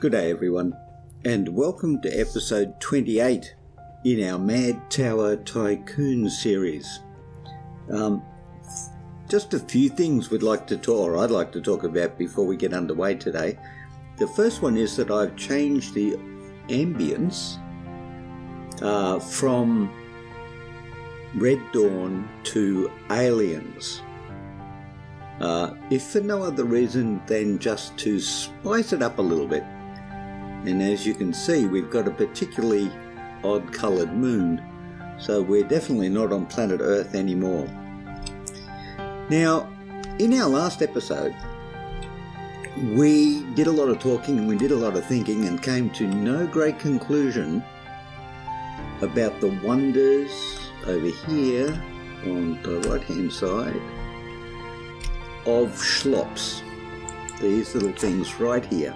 Good day everyone, and welcome to episode 28 in our Mad Tower Tycoon series. Just a few things I'd like to talk about before we get underway today. The first one is that I've changed the ambience from Red Dawn to Aliens. If for no other reason than just to spice it up a little bit. And as you can see, we've got a particularly odd coloured moon, so we're definitely not on planet Earth anymore. Now, in our last episode, we did a lot of talking and we did a lot of thinking and came to no great conclusion about the wonders over here on the right hand side of schlops, these little things right here.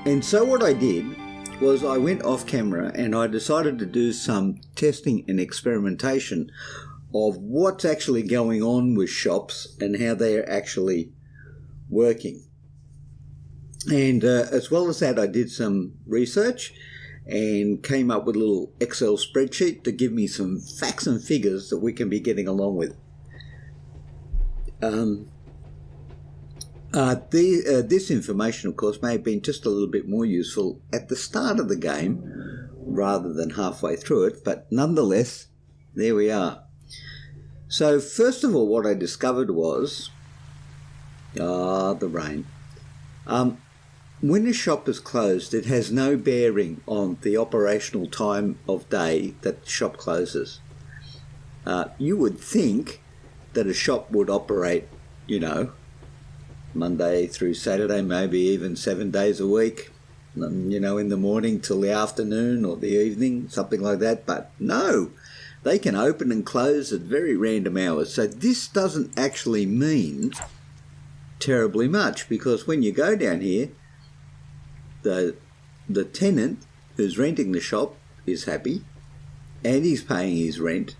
And so what I did was I went off camera and I decided to do some testing and experimentation of what's actually going on with shops and how they are actually working. And as well as that, I did some research and came up with a little Excel spreadsheet to give me some facts and figures that we can be getting along with. This information, of course, may have been just a little bit more useful at the start of the game rather than halfway through it, but nonetheless, there we are. So first of all, what I discovered was, the rain. When a shop is closed, it has no bearing on the operational time of day that the shop closes. You would think that a shop would operate, Monday through Saturday, maybe even 7 days a week, in the morning till the afternoon or the evening, something like that. But no, they can open and close at very random hours. So this doesn't actually mean terribly much, because when you go down here, the tenant who's renting the shop is happy and he's paying his rent,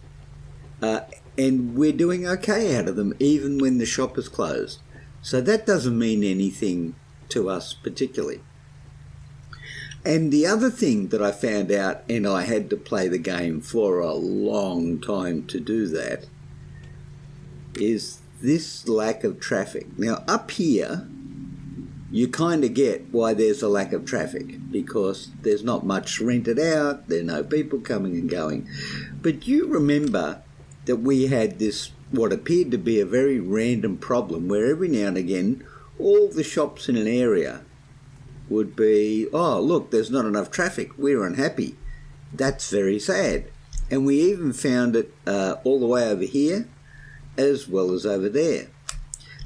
and we're doing okay out of them even when the shop is closed. So that doesn't mean anything to us particularly. And the other thing that I found out, and I had to play the game for a long time to do that, is this lack of traffic. Now up here, you kind of get why there's a lack of traffic, because there's not much rented out, there are no people coming and going. But you remember that we had this, what appeared to be a very random problem, where every now and again all the shops in an area would be, oh look, there's not enough traffic, we're unhappy. That's very sad. And we even found it all the way over here as well as over there.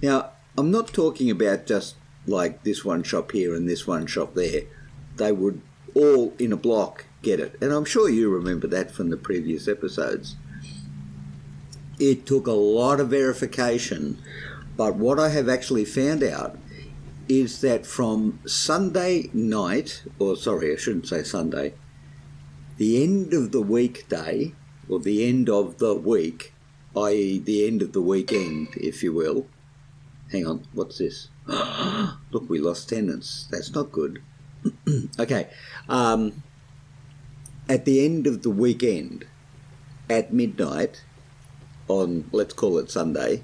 Now, I'm not talking about just like this one shop here and this one shop there. They would all in a block get it. And I'm sure you remember that from the previous episodes. It took a lot of verification, but what I have actually found out is that from Sunday night, or sorry, I shouldn't say Sunday, the end of the weekday, or the end of the week, i.e. the end of the weekend, if you will. Hang on, what's this? Look, we lost tenants. That's not good. Okay. At the end of the weekend, at midnight, on, let's call it Sunday,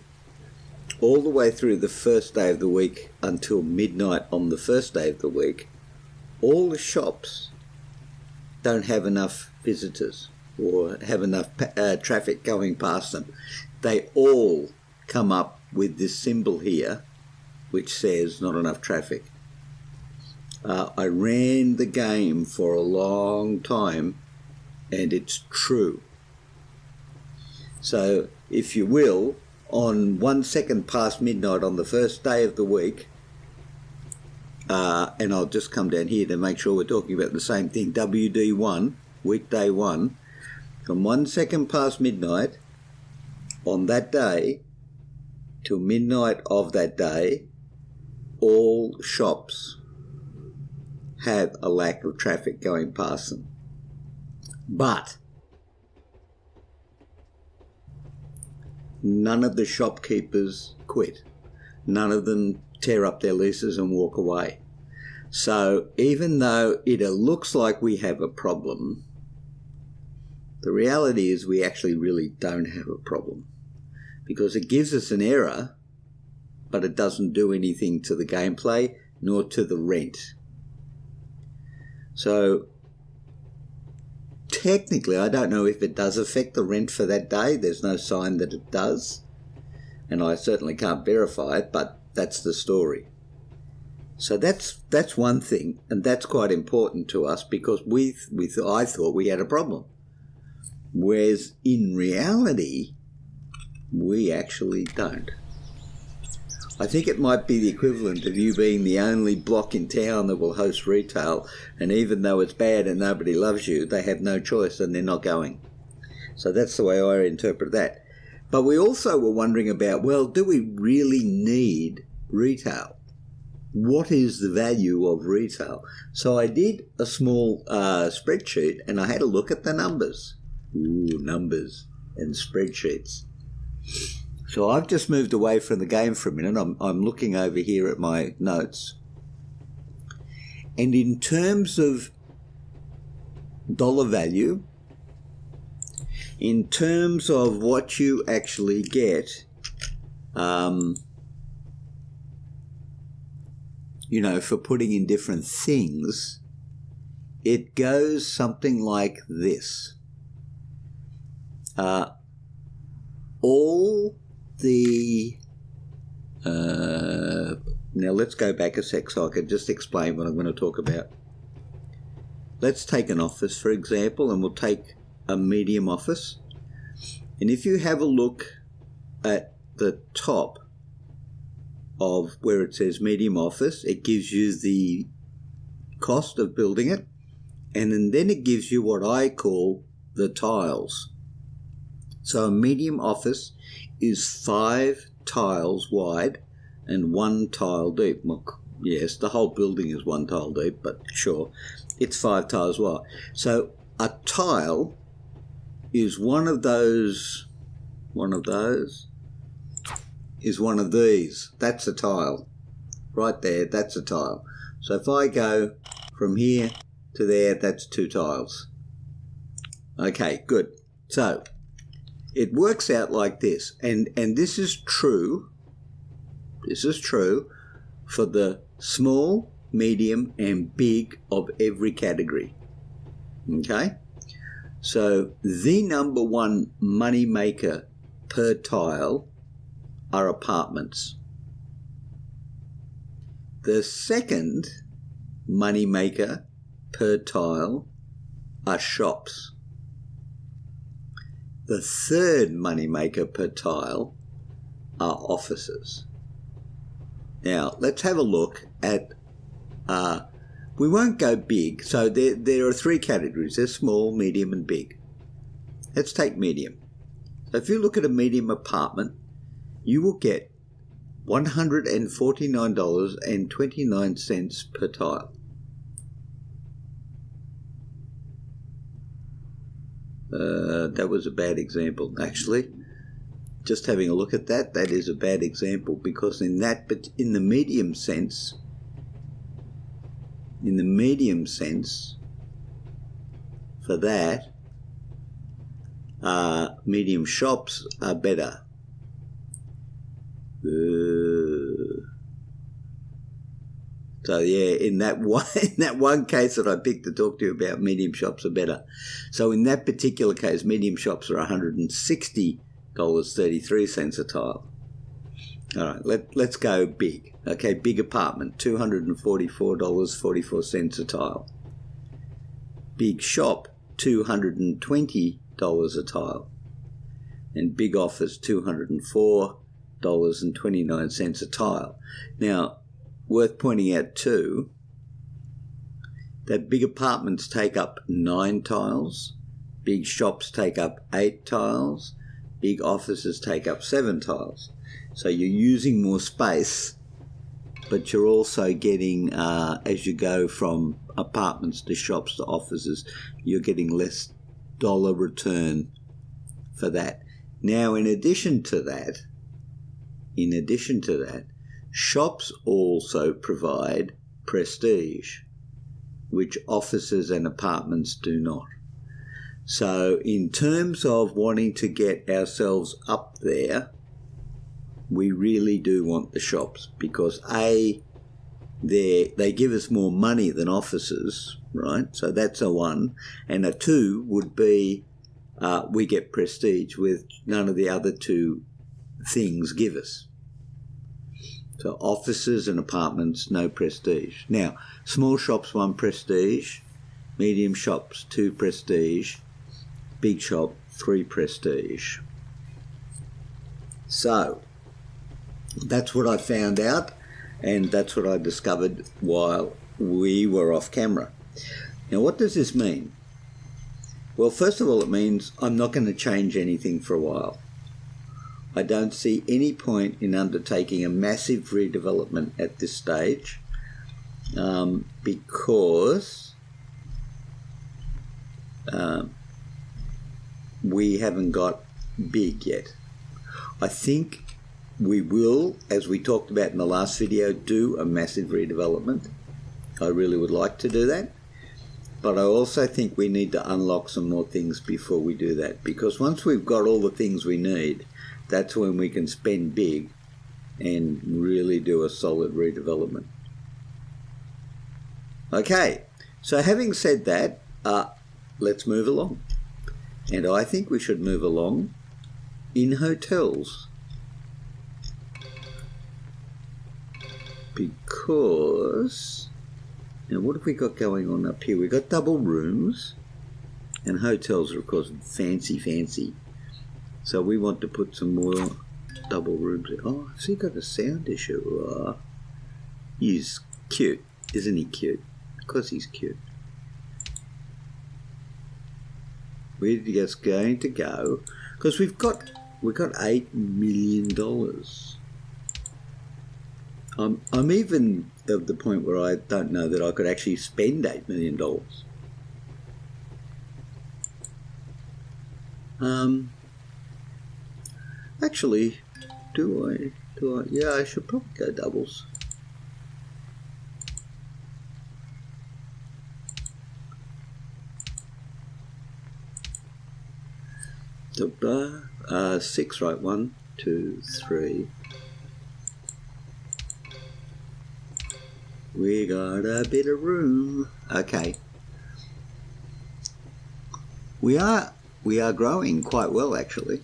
all the way through the first day of the week until midnight on the first day of the week, all the shops don't have enough visitors or have enough traffic going past them. They all come up with this symbol here which says not enough traffic. I ran the game for a long time and it's true. So, if you will, on 1 second past midnight on the first day of the week, and I'll just come down here to make sure we're talking about the same thing, WD1, weekday 1, from 1 second past midnight on that day till midnight of that day, all shops have a lack of traffic going past them. But none of the shopkeepers quit. None of them tear up their leases and walk away. So even though it looks like we have a problem, the reality is we actually really don't have a problem, because it gives us an error, but it doesn't do anything to the gameplay nor to the rent. So technically, I don't know if it does affect the rent for that day. There's no sign that it does, and I certainly can't verify it, but that's the story. So that's one thing, and that's quite important to us, because I thought we had a problem, whereas in reality we actually don't. I think it might be the equivalent of you being the only block in town that will host retail, and even though it's bad and nobody loves you, they have no choice and they're not going. So that's the way I interpret that. But we also were wondering about, well, do we really need retail? What is the value of retail? So I did a small spreadsheet, and I had a look at the numbers. Ooh, numbers and spreadsheets. So I've just moved away from the game for a minute. I'm looking over here at my notes. And in terms of dollar value, in terms of what you actually get, for putting in different things, it goes something like this. All the... now let's go back a sec so I can just explain what I'm going to talk about. Let's take an office, for example, and we'll take a medium office. And if you have a look at the top of where it says medium office, it gives you the cost of building it, and then it gives you what I call the tiles. So a medium office is 5 tiles wide and 1 tile deep. Well, yes, the whole building is 1 tile deep, but sure, it's 5 tiles wide. So a tile is one of those is one of these. That's a tile. Right there, that's a tile. So if I go from here to there, that's 2 tiles. Okay, good. So it works out like this, and this is true. This is true for the small, medium, and big of every category. Okay? So the number one money maker per tile are apartments. The second money maker per tile are shops. The third money maker per tile are offices. Now, let's have a look at, we won't go big, so there are 3 categories. There's small, medium, and big. Let's take medium. So if you look at a medium apartment, you will get $149.29 per tile. That was a bad example, actually. Just having a look at that is a bad example, because in the medium sense, for that, medium shops are better. So yeah, in that one case that I picked to talk to you about, medium shops are better. So in that particular case, medium shops are $160.33 a tile. All right, let's go big. Okay, big apartment, $244.44 a tile. Big shop, $220 a tile. And big office, $204.29 a tile. Now, worth pointing out too, that big apartments take up 9 tiles, big shops take up 8 tiles, big offices take up 7 tiles. So you're using more space, but you're also getting, as you go from apartments to shops to offices, you're getting less dollar return for that. Now, in addition to that, shops also provide prestige, which offices and apartments do not. So in terms of wanting to get ourselves up there, we really do want the shops because A, they give us more money than offices, right? So that's a one. And a two would be we get prestige with none of the other two things give us. So offices and apartments, no prestige. Now, small shops, 1 prestige. Medium shops, 2 prestige. Big shop, 3 prestige. So, that's what I found out, and that's what I discovered while we were off camera. Now, what does this mean? Well, first of all, it means I'm not going to change anything for a while. I don't see any point in undertaking a massive redevelopment at this stage because we haven't got big yet. I think we will, as we talked about in the last video, do a massive redevelopment. I really would like to do that. But I also think we need to unlock some more things before we do that, because once we've got all the things we need, that's when we can spend big and really do a solid redevelopment. Okay, so having said that, let's move along. And I think we should move along in hotels. Because, now what have we got going on up here? We've got double rooms, and hotels are of course fancy. So we want to put some more double rooms. Oh, has he got a sound issue? He's cute, isn't he cute? Of course he's cute. We're just going to go, because we've got $8 million. I'm even at the point where I don't know that I could actually spend $8 million. Actually, do I? Yeah, I should probably go doubles. The 6, right? 1, 2, 3. We got a bit of room. Okay. We are growing quite well, actually.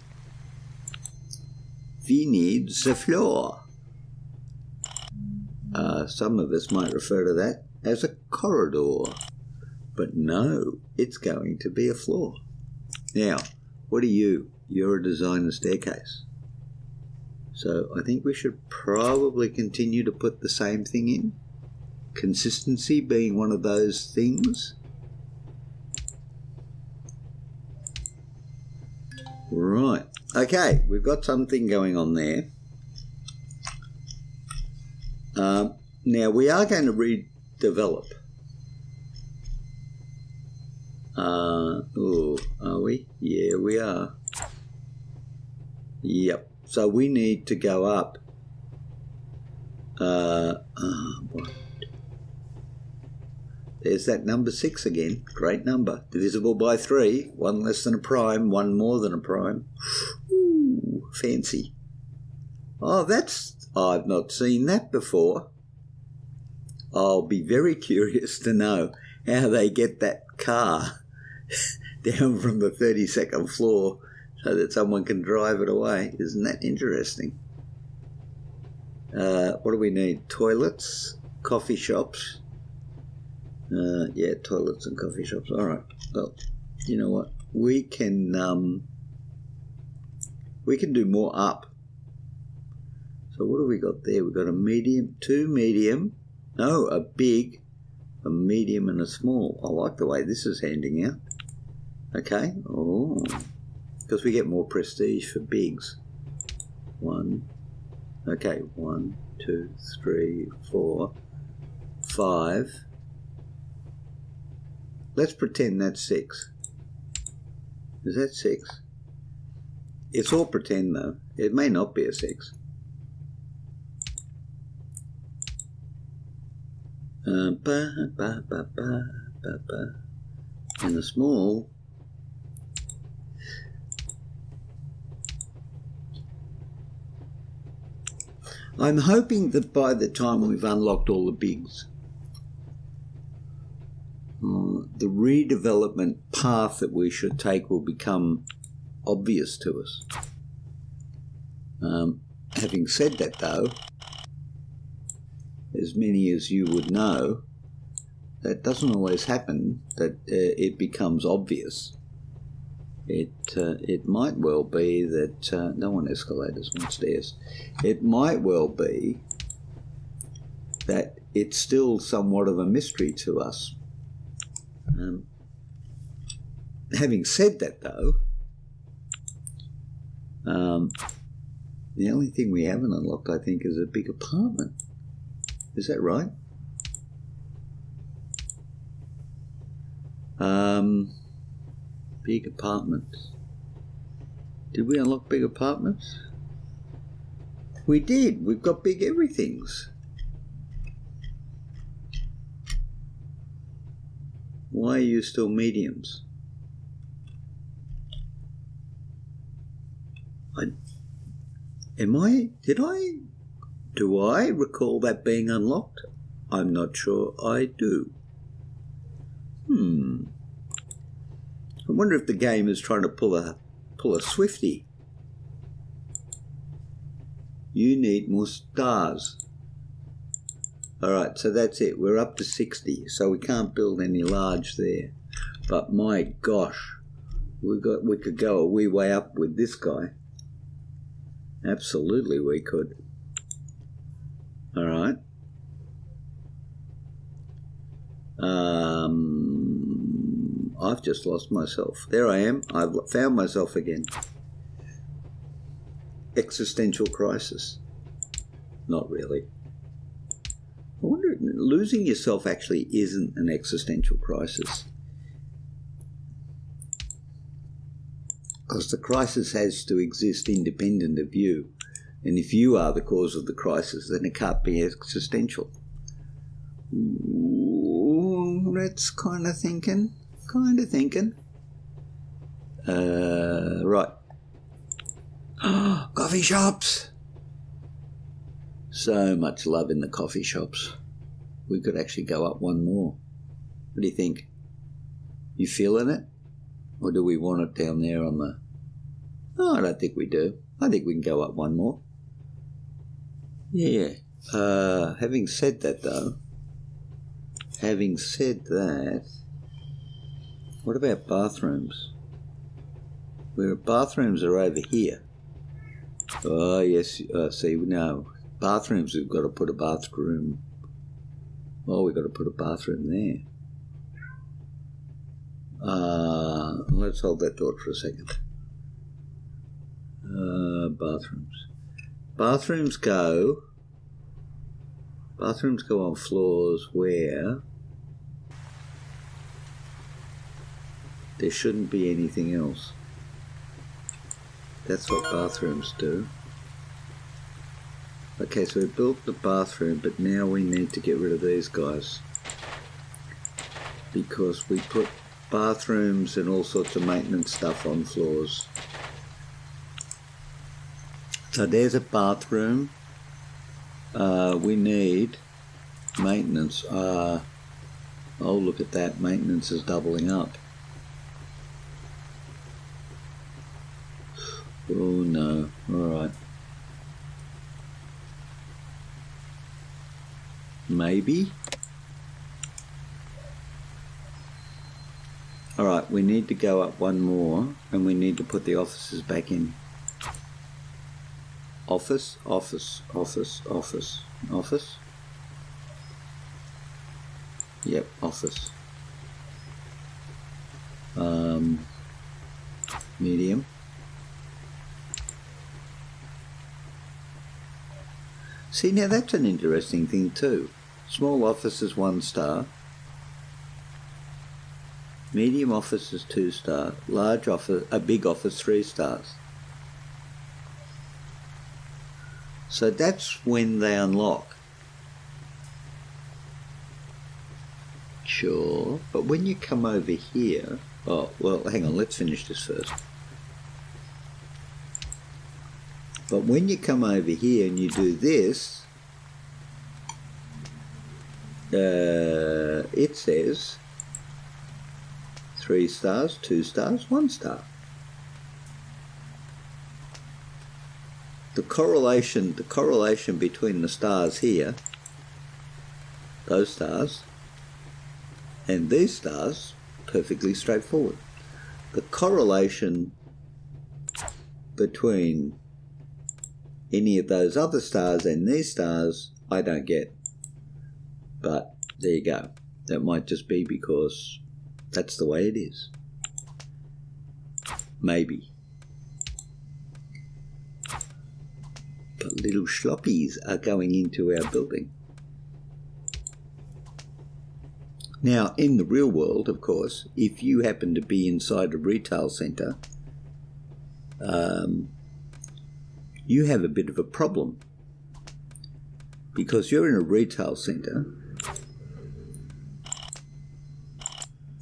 We need the floor. Some of us might refer to that as a corridor, but no, it's going to be a floor. Now, what are you? You're a designer staircase. So I think we should probably continue to put the same thing in. Consistency being one of those things. Right. Okay, we've got something going on there. Now we are going to redevelop. Are we? Yeah, we are. Yep. So we need to go up. What? There's that number 6 again. Great number. Divisible by 3. 1 less than a prime. 1 more than a prime. Ooh, fancy. Oh, I've not seen that before. I'll be very curious to know how they get that car down from the 32nd floor so that someone can drive it away. Isn't that interesting? What do we need? Toilets, coffee shops. Yeah, toilets and coffee shops. All right. Well, you know what? We can do more up. So what have we got there? We've got a medium, 2 medium. No, a big, a medium, and a small. I like the way this is handing out. Okay. Oh, because we get more prestige for bigs. 1. Okay. 1, 2, 3, 4, 5. Let's pretend that's 6. Is that 6? It's all pretend though. It may not be a 6. Ba, ba, ba, ba, ba, ba. And the small. I'm hoping that by the time we've unlocked all the bigs, the redevelopment path that we should take will become obvious to us. Having said that, though, as many as you would know, that doesn't always happen, that it becomes obvious. It might well be that, no one escalators, one stairs. It might well be that it's still somewhat of a mystery to us. Having said that, though, the only thing we haven't unlocked, I think, is a big apartment. Is that right? Big apartments. Did we unlock big apartments? We did. We've got big everythings. Why are you still mediums? Do I recall that being unlocked? I'm not sure I do. I wonder if the game is trying to pull a Swifty. You need more stars. Alright, so that's it. We're up to 60, so we can't build any large there. But my gosh, we could go a wee way up with this guy. Absolutely we could. Alright. I've just lost myself. There I am. I've found myself again. Existential crisis. Not really. I wonder, losing yourself actually isn't an existential crisis. Because the crisis has to exist independent of you. And if you are the cause of the crisis, then it can't be existential. Ooh, that's kind of thinking. Right. Coffee shops! So much love in the coffee shops. We could actually go up one more. What do you think? You feeling it? Or do we want it down there on the... Oh, I don't think we do. I think we can go up one more. Yeah. Having said that, though, what about bathrooms? Bathrooms are over here. Oh, yes. See, no. Bathrooms, we've got to put a bathroom. Oh, we've got to put a bathroom there. Let's hold that thought for a second. Bathrooms. Bathrooms go on floors where there shouldn't be anything else. That's what bathrooms do. Okay, so we built the bathroom, but now we need to get rid of these guys. Because we put bathrooms and all sorts of maintenance stuff on floors. So there's a bathroom. We need maintenance. Oh, look at that. Maintenance is doubling up. Oh, no. All right. Maybe. All right, we need to go up one more, and we need to put the offices back in. Office. Yep, office. Medium. See, now that's an interesting thing too. Small office is 1 star. Medium office is 2 star. Large office, a big office, 3 stars. So that's when they unlock. sure. But when you come over here... Oh, well, hang on, let's finish this first. But when you come over here and you do this, it says 3 stars, 2 stars, 1 star. The correlation between the stars here, those stars, and these stars, perfectly straightforward. The correlation between any of those other stars and these stars, I don't get. But there you go. That might just be because that's the way it is. Maybe. But little schloppies are going into our building. Now, in the real world, of course, if you happen to be inside a retail centre, you have a bit of a problem. Because you're in a retail centre,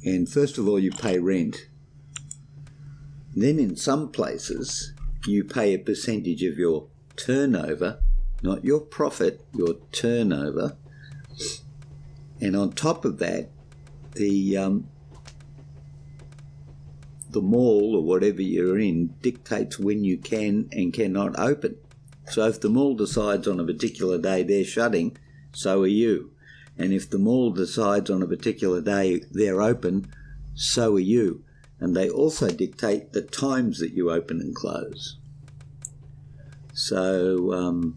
and first of all you pay rent. Then in some places you pay a percentage of your turnover, not your profit, your turnover. And on top of that, the mall or whatever you're in dictates when you can and cannot open. So if the mall decides on a particular day they're shutting, so are you. And if the mall decides on a particular day they're open, so are you. And they also dictate the times that you open and close. So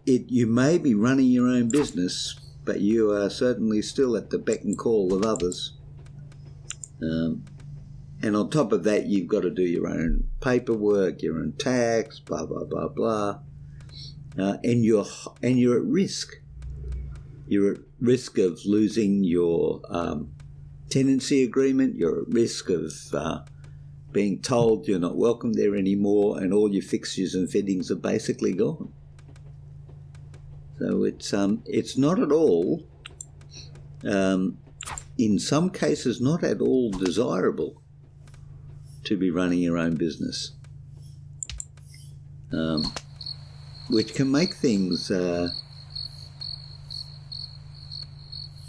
you may be running your own business, but you are certainly still at the beck and call of others. And on top of that, you've got to do your own paperwork, your own tax, blah, blah, blah, blah. And you're at risk. You're at risk of losing your tenancy agreement. You're at risk of being told you're not welcome there anymore, and all your fixtures and fittings are basically gone. So it's not at all, in some cases, not at all desirable to be running your own business, which can make things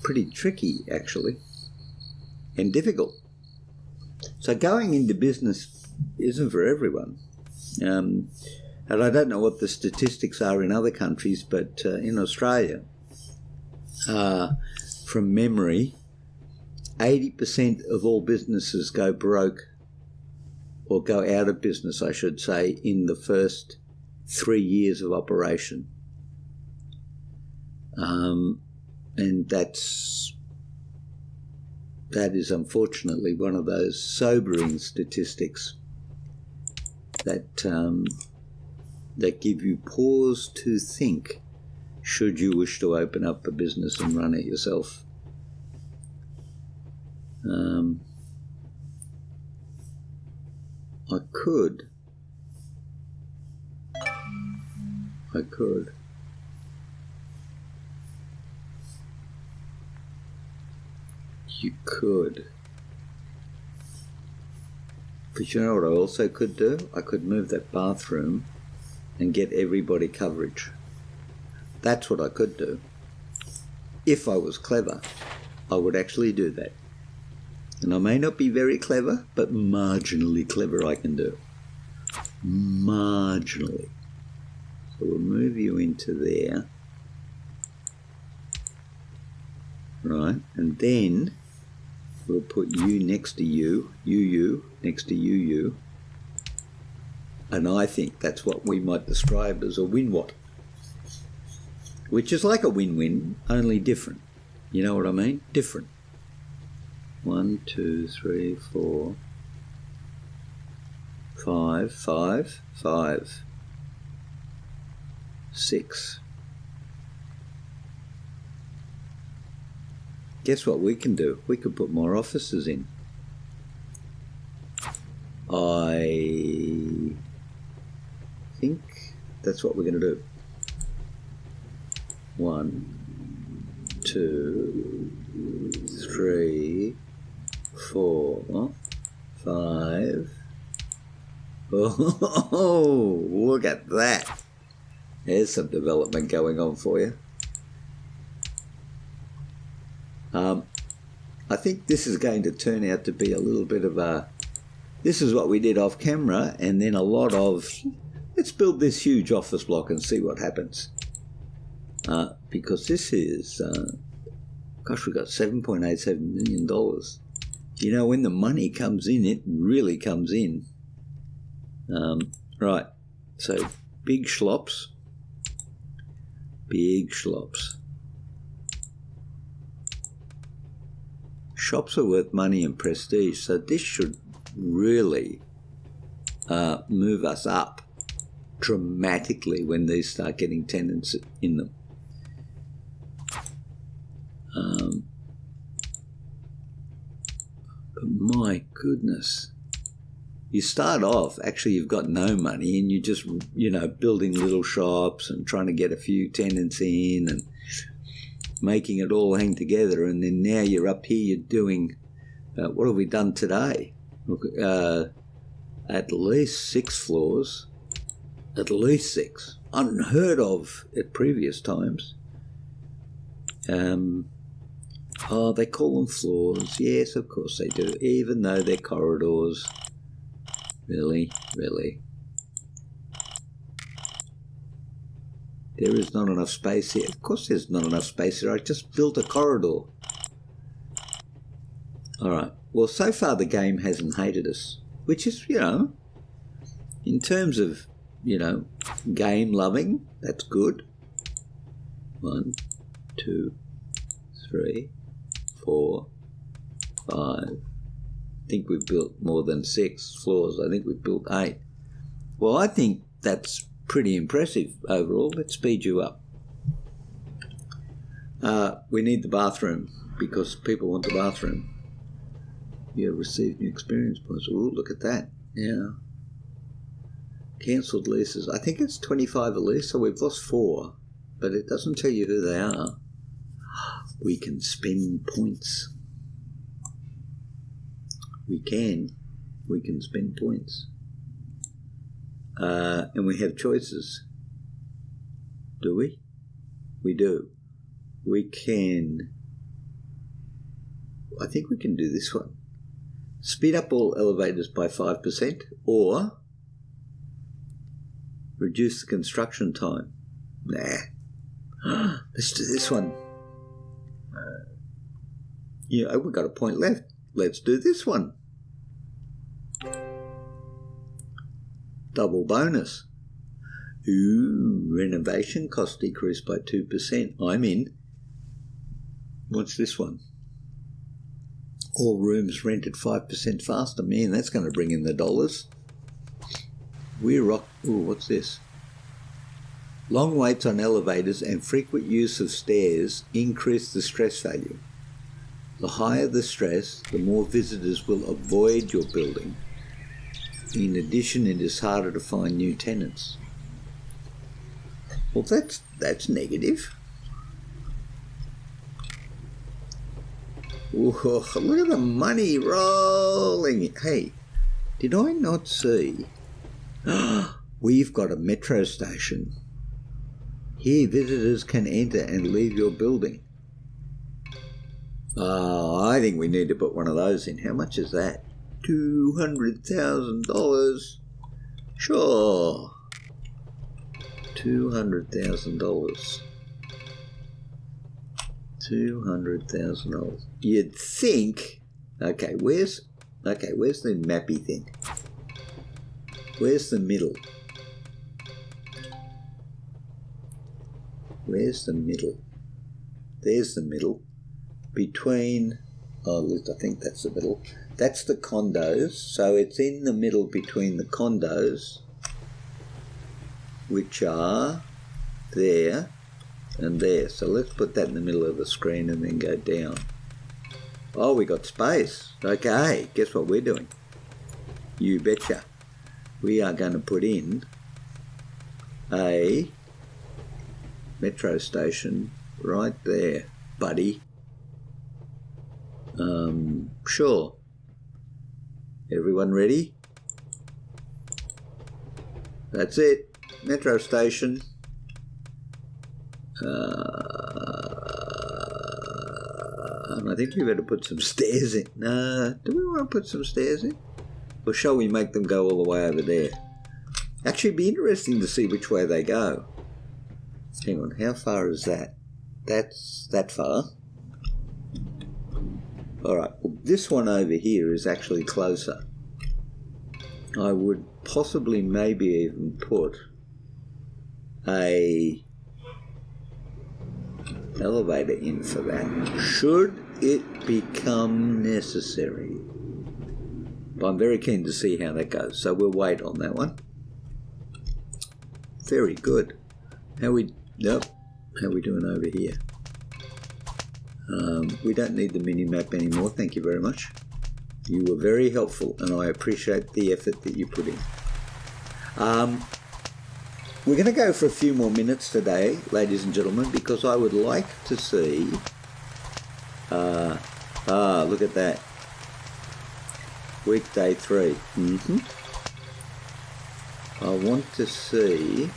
pretty tricky, actually, and difficult. So going into business isn't for everyone. And I don't know what the statistics are in other countries, but in Australia, from memory, 80% of all businesses go broke, or go out of business, I should say, in the first 3 years of operation. And that is unfortunately one of those sobering statistics that give you pause to think, should you wish to open up a business and run it yourself. I could. You could. But you know what I also could do? I could move that bathroom and get everybody coverage. That's what I could do. If I was clever, I would actually do that. And I may not be very clever, but marginally clever I can do. Marginally. So we'll move you into there. Right, and then we'll put you next to you, you next to you. And I think that's what we might describe as a win-what. Which is like a win-win, only different. You know what I mean? Different. 1, 2, 3, 4, 5, 6. Guess what we can do? We could put more offices in. I think that's what we're going to do. 1, 2, 2, 3, 4, 5. Oh, look at that. There's some development going on for you. I think this is going to turn out to be a little bit of a... This is what we did off camera, and then a lot of... Let's build this huge office block and see what happens. Because this is... gosh, we got $7.87 million. You know, when the money comes in, it really comes in. Right, so big schlops. Big schlops. Shops are worth money and prestige, so this should really move us up dramatically when these start getting tenants in them. But my goodness, you start off, actually you've got no money and you're just, you know, building little shops and trying to get a few tenants in and making it all hang together, and then now you're up here, you're doing, what have we done today? Look, at least 6 floors, at least 6, unheard of at previous times. Oh, they call them floors. Yes, of course they do, even though they're corridors. Really, really. There is not enough space here. Of course there's not enough space here. I just built a corridor. All right. Well, so far the game hasn't hated us, which is, you know, in terms of, you know, game loving, that's good. 1, 2, 3, 4, 5. I think we've built more than 6 floors. I think we've built 8. Well, I think that's pretty impressive overall. Let's speed you up. We need the bathroom because people want the bathroom. You have received new experience points. Ooh, look at that. Yeah. Cancelled leases. I think it's 25 a lease, so we've lost 4, but it doesn't tell you who they are. We can spend points. We can spend points. And we have choices. Do we? We do. We can... I think we can do this one. Speed up all elevators by 5% or reduce the construction time. Nah. Let's do this one. Yeah, we've got a point left. Let's do this one. Double bonus. Ooh, renovation cost decreased by 2%. I'm in. What's this one? All rooms rented 5% faster. Man, that's going to bring in the dollars. Ooh, what's this? Long waits on elevators and frequent use of stairs increase the stress value. The higher the stress, the more visitors will avoid your building. In addition, it is harder to find new tenants. Well, that's negative. Ooh, look at the money rolling. Hey, did I not see? We've got a metro station. Here, visitors can enter and leave your building. Oh, I think we need to put one of those in. How much is that? $200,000. Sure. $200,000. $200,000. You'd think. Okay, where's the mappy thing? Where's the middle? Where's the middle? There's the middle. Between, oh, I think that's the middle. That's the condos. So it's in the middle between the condos, which are there and there. So let's put that in the middle of the screen and then go down. Oh, we got space. Okay, guess what we're doing? You betcha. We are going to put in a metro station right there. buddy. Sure. Everyone ready? That's it. Metro station. And I think we better put some stairs in. No, do we want to put some stairs in? Or shall we make them go all the way over there? Actually, it'd be interesting to see which way they go. Hang on, how far is that? That's that far. Alright, well, this one over here is actually closer. I would possibly maybe even put a elevator in for that, should it become necessary. But I'm very keen to see how that goes, so we'll wait on that one. Very good. How we doing over here? We don't need the mini-map anymore, thank you very much. You were very helpful, and I appreciate the effort that you put in. We're going to go for a few more minutes today, ladies and gentlemen, because I would like to see... look at that. Weekday 3. I want to see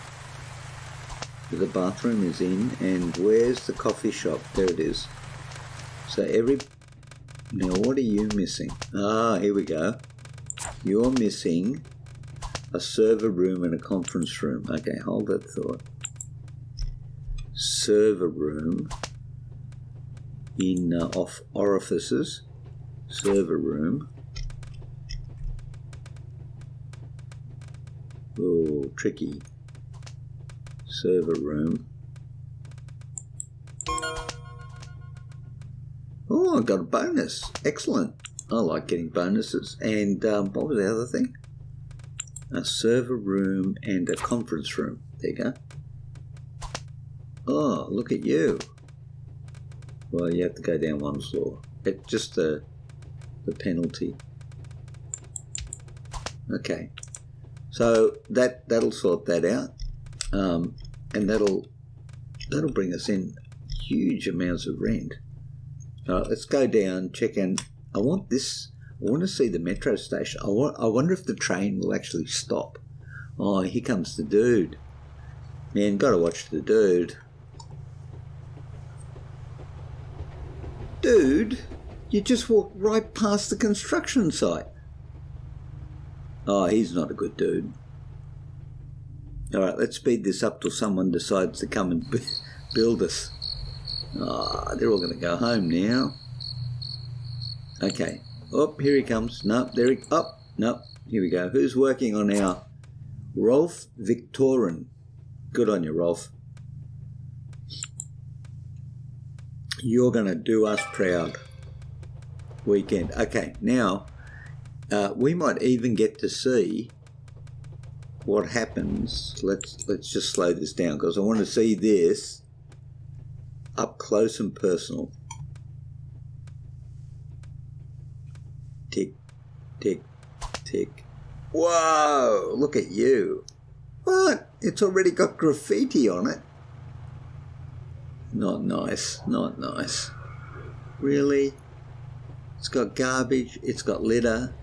where the bathroom is in, and where's the coffee shop? There it is. So now what are you missing? Here we go. You're missing a server room and a conference room. Okay, hold that thought. Server room in off orifices. Server room. Oh, tricky. Server room. Oh, I got a bonus. Excellent. I like getting bonuses. And what was the other thing? A server room and a conference room. There you go. Oh, look at you. Well, you have to go down one floor. It's just the penalty. Okay. So that'll sort that out. And that'll bring us in huge amounts of rent. Let's go down, check in. I want to see the metro station. I wonder if the train will actually stop. Oh, here comes the dude. Man, gotta watch the dude. Dude, you just walked right past the construction site. Oh, he's not a good dude. Alright, let's speed this up till someone decides to come and build us. Oh, they're all going to go home now. Okay. Oh, here he comes. No, there he... Oh, no. Here we go. Who's working on our... Rolf Victorin. Good on you, Rolf. You're going to do us proud. Weekend. Okay, now, we might even get to see what happens. Let's just slow this down, because I want to see this up close and personal. Tick, tick, tick. Whoa, look at you. What? It's already got graffiti on it. Not nice, not nice. Really? It's got garbage, it's got litter.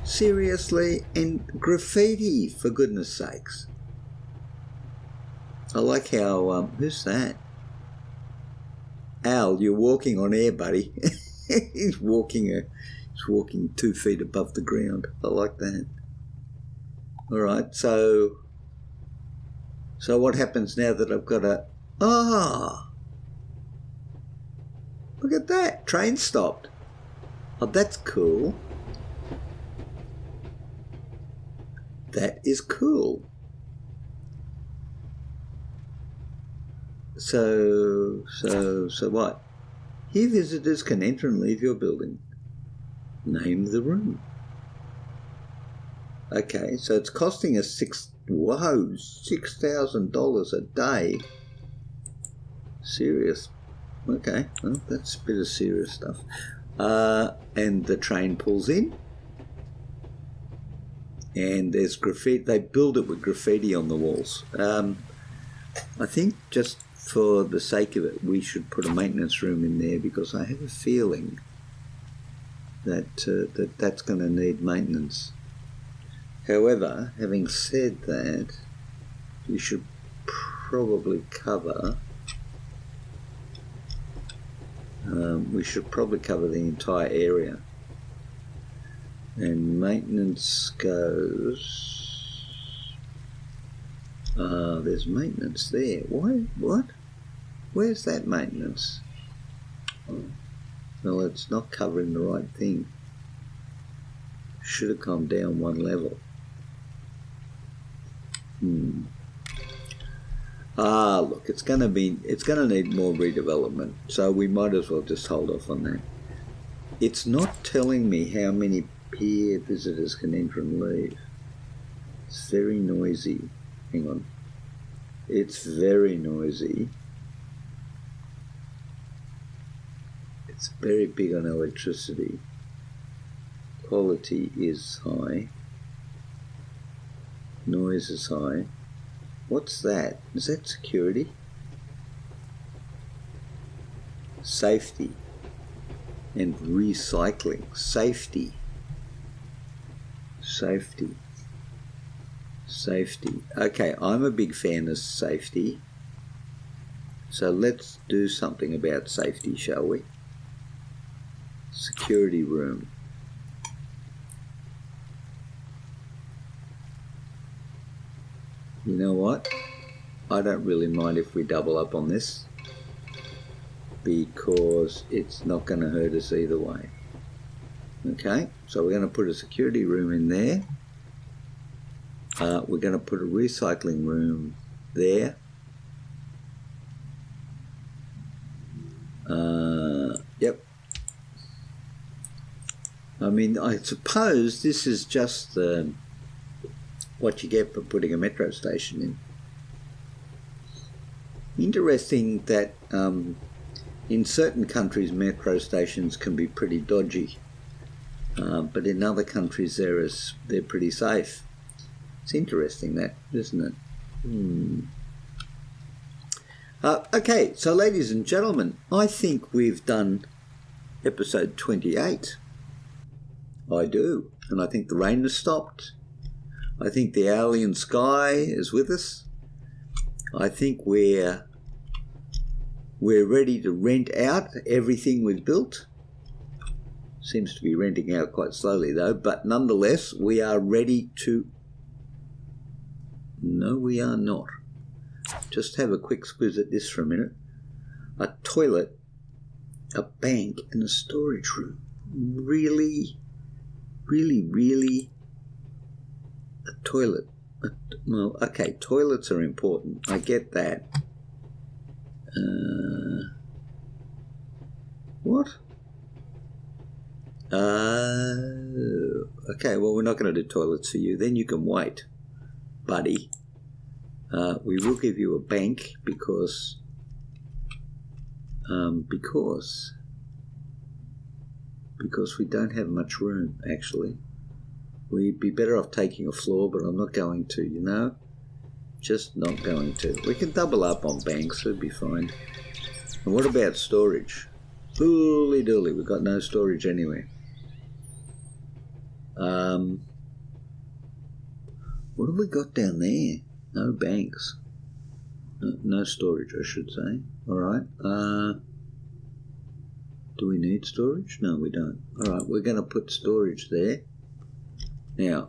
Seriously? And graffiti, for goodness sakes. I like how, who's that? Al, you're walking on air, buddy. He's walking 2 feet above the ground. I like that. All right, so what happens now that I've got a... Ah! Look at that. Train stopped. Oh, that's cool. That is cool. So what? Here visitors can enter and leave your building. Name the room. Okay, so it's costing us $6,000 a day. Serious. Okay, well, that's a bit of serious stuff. And the train pulls in. And there's graffiti. They build it with graffiti on the walls. I think just for the sake of it, we should put a maintenance room in there, because I have a feeling that that's going to need maintenance. However, having said that, we should probably cover the entire area. And maintenance goes... there's maintenance there. Why? What? Where's that maintenance? Oh, well, it's not covering the right thing. Should have come down one level. Look, it's going to need more redevelopment, so we might as well just hold off on that. It's not telling me how many pier visitors can enter and leave. It's very noisy. Hang on. It's very noisy. It's very big on electricity. Quality is high. Noise is high. What's that? Is that security? Safety and recycling. Safety. Okay, I'm a big fan of safety. So let's do something about safety, shall we? Security room. You know what? I don't really mind if we double up on this, because it's not going to hurt us either way. Okay, so we're going to put a security room in there. We're going to put a recycling room there. Yep. I mean, I suppose this is just what you get for putting a metro station in. Interesting that in certain countries metro stations can be pretty dodgy, but in other countries they're pretty safe. It's interesting that, isn't it? Okay, so ladies and gentlemen, I think we've done episode 28. I do, and I think the rain has stopped. I think the alien sky is with us. I think we're ready to rent out everything we've built. Seems to be renting out quite slowly though, but nonetheless we are ready to... No, we are not. Just have a quick squiz at this for a minute. A toilet, a bank and a storage room. Really? A toilet. Well, okay, toilets are important. I get that. What? Okay, well, we're not going to do toilets for you. Then you can wait, buddy. We will give you a bank because we don't have much room, actually. We'd be better off taking a floor, but I'm not going to, you know? Just not going to. We can double up on banks, it'll be fine. And what about storage? Holy dooly, we've got no storage anywhere. What have we got down there? No banks. No storage, I should say. Alright. Do we need storage? No, we don't. Alright, we're going to put storage there. Now,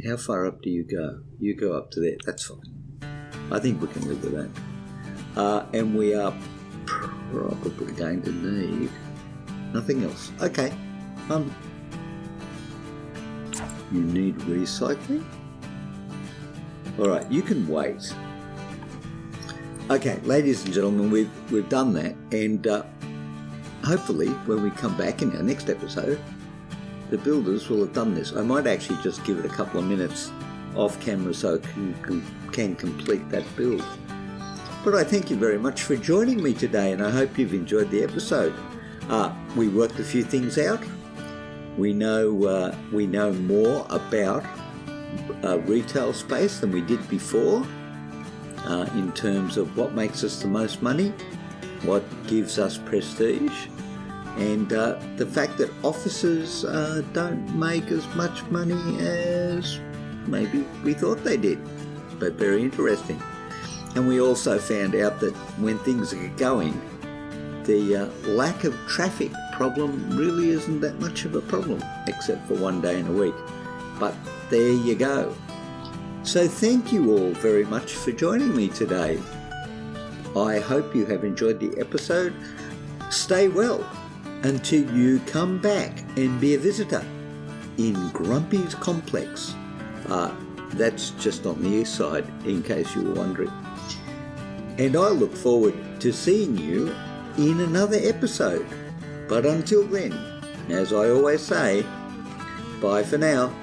how far up do you go? You go up to there. That's fine. I think we can live with that. And we are probably going to need nothing else. Okay. You need recycling? Alright, you can wait. Okay, ladies and gentlemen, we've done that, and hopefully when we come back in our next episode, the builders will have done this. I might actually just give it a couple of minutes off camera so it can complete that build. But I thank you very much for joining me today, and I hope you've enjoyed the episode. We worked a few things out. We know more about retail space than we did before. in terms of what makes us the most money, what gives us prestige, and the fact that officers don't make as much money as maybe we thought they did. But very interesting. And we also found out that when things are going, the lack of traffic problem really isn't that much of a problem, except for one day in a week. But there you go. So thank you all very much for joining me today. I hope you have enjoyed the episode. Stay well until you come back and be a visitor in Grumpy's Complex. That's just on the east side, in case you were wondering. And I look forward to seeing you in another episode. But until then, as I always say, bye for now.